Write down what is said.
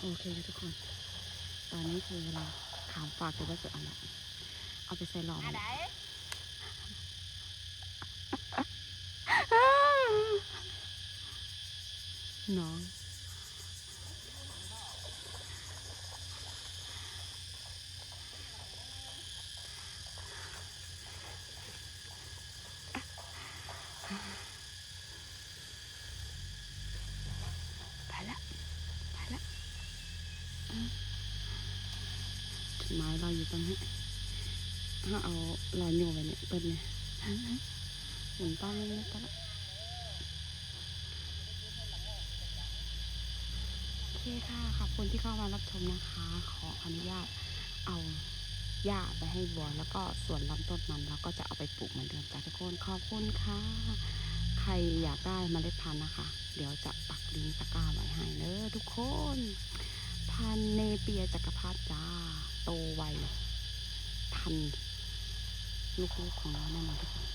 โอเคนะทุกคน ตอนนี้คือเราขามฝากตัวไว้เกิดอันละเอาไปใส่หลอมน้องไปละไปละไม้เราอยู่ตรงนี้ถ้าเอาลอยโยไปเนี่ยต้นเนี่ยหมุนป้าไม่ได้ปะละโอเคค่ะขอบคุณที่เข้ามารับชมนะคะ ขออนุญาตเอาหญ้าไปให้บัวแล้วก็ส่วนลำต้นมันเราก็จะเอาไปปลูกเหมือนเดิมจ้ะทุกคนขอบคุณค่ะใครอยากได้เมล็ดพันธุ์นะคะเดี๋ยวจะปักลิงก์ตะกร้าไว้ให้เด้อทุกคนพันเนเปียจักรพรรดิจ้าโตไวทันลูกๆของเราแน่นอนทุกคน